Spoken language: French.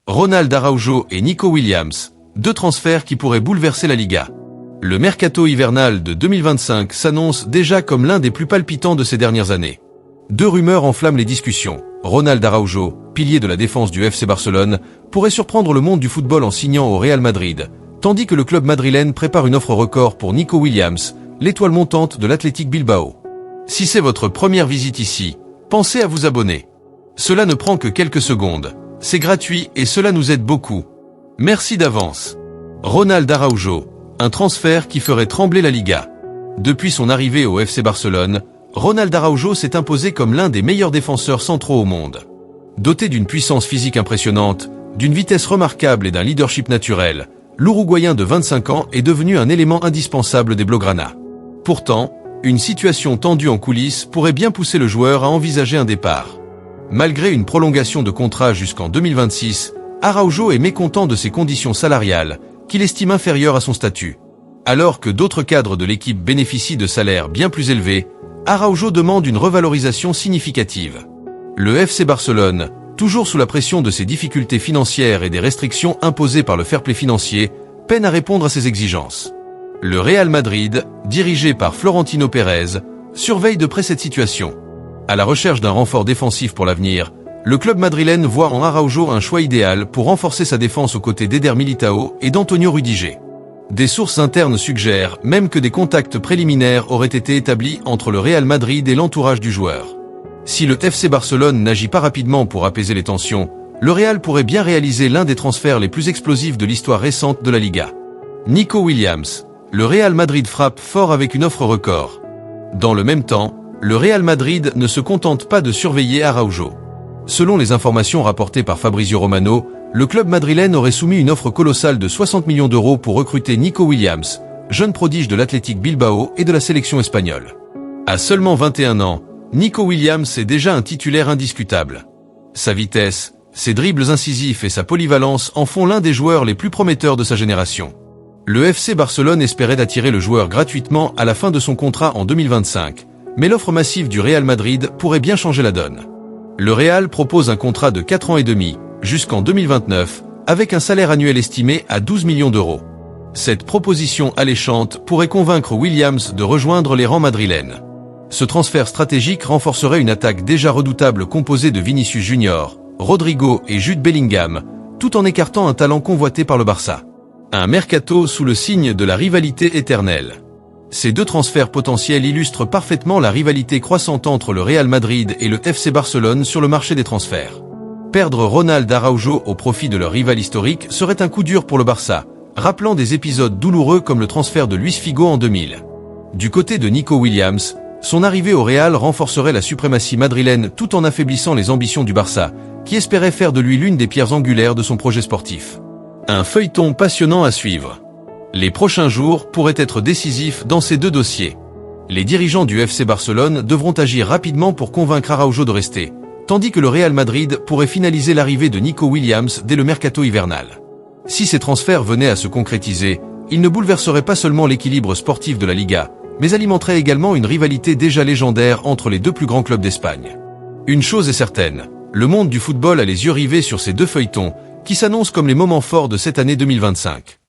Ronald Araujo et Nico Williams, deux transferts qui pourraient bouleverser la Liga. Le mercato hivernal de 2025 s'annonce déjà comme l'un des plus palpitants de ces dernières années. Deux rumeurs enflamment les discussions. Ronald Araujo, pilier de la défense du FC Barcelone, pourrait surprendre le monde du football en signant au Real Madrid, tandis que le club madrilène prépare une offre record pour Nico Williams, l'étoile montante de l'Athletic Bilbao. Si c'est votre première visite ici, pensez à vous abonner. Cela ne prend que quelques secondes. C'est gratuit et cela nous aide beaucoup. Merci d'avance. Ronald Araujo, un transfert qui ferait trembler la Liga. Depuis son arrivée au FC Barcelone, Ronald Araujo s'est imposé comme l'un des meilleurs défenseurs centraux au monde. Doté d'une puissance physique impressionnante, d'une vitesse remarquable et d'un leadership naturel, l'Uruguayen de 25 ans est devenu un élément indispensable des Blaugrana. Pourtant, une situation tendue en coulisses pourrait bien pousser le joueur à envisager un départ. Malgré une prolongation de contrat jusqu'en 2026, Araujo est mécontent de ses conditions salariales, qu'il estime inférieures à son statut. Alors que d'autres cadres de l'équipe bénéficient de salaires bien plus élevés, Araujo demande une revalorisation significative. Le FC Barcelone, toujours sous la pression de ses difficultés financières et des restrictions imposées par le fair-play financier, peine à répondre à ses exigences. Le Real Madrid, dirigé par Florentino Pérez, surveille de près cette situation. À la recherche d'un renfort défensif pour l'avenir, le club madrilène voit en Araujo un choix idéal pour renforcer sa défense aux côtés d'Eder Militao et d'Antonio Rudiger. Des sources internes suggèrent même que des contacts préliminaires auraient été établis entre le Real Madrid et l'entourage du joueur. Si le FC Barcelone n'agit pas rapidement pour apaiser les tensions, le Real pourrait bien réaliser l'un des transferts les plus explosifs de l'histoire récente de la Liga. Nico Williams. Le Real Madrid frappe fort avec une offre record. Dans le même temps, le Real Madrid ne se contente pas de surveiller Araujo. Selon les informations rapportées par Fabrizio Romano, le club madrilène aurait soumis une offre colossale de 60 millions d'euros pour recruter Nico Williams, jeune prodige de l'Athletic Bilbao et de la sélection espagnole. À seulement 21 ans, Nico Williams est déjà un titulaire indiscutable. Sa vitesse, ses dribbles incisifs et sa polyvalence en font l'un des joueurs les plus prometteurs de sa génération. Le FC Barcelone espérait attirer le joueur gratuitement à la fin de son contrat en 2025, mais l'offre massive du Real Madrid pourrait bien changer la donne. Le Real propose un contrat de 4 ans et demi, jusqu'en 2029, avec un salaire annuel estimé à 12 millions d'euros. Cette proposition alléchante pourrait convaincre Williams de rejoindre les rangs madrilènes. Ce transfert stratégique renforcerait une attaque déjà redoutable composée de Vinicius Junior, Rodrigo et Jude Bellingham, tout en écartant un talent convoité par le Barça. Un mercato sous le signe de la rivalité éternelle. Ces deux transferts potentiels illustrent parfaitement la rivalité croissante entre le Real Madrid et le FC Barcelone sur le marché des transferts. Perdre Ronald Araujo au profit de leur rival historique serait un coup dur pour le Barça, rappelant des épisodes douloureux comme le transfert de Luis Figo en 2000. Du côté de Nico Williams, son arrivée au Real renforcerait la suprématie madrilène tout en affaiblissant les ambitions du Barça, qui espérait faire de lui l'une des pierres angulaires de son projet sportif. Un feuilleton passionnant à suivre. Les prochains jours pourraient être décisifs dans ces deux dossiers. Les dirigeants du FC Barcelone devront agir rapidement pour convaincre Araujo de rester, tandis que le Real Madrid pourrait finaliser l'arrivée de Nico Williams dès le mercato hivernal. Si ces transferts venaient à se concrétiser, ils ne bouleverseraient pas seulement l'équilibre sportif de la Liga, mais alimenteraient également une rivalité déjà légendaire entre les deux plus grands clubs d'Espagne. Une chose est certaine, le monde du football a les yeux rivés sur ces deux feuilletons, qui s'annoncent comme les moments forts de cette année 2025.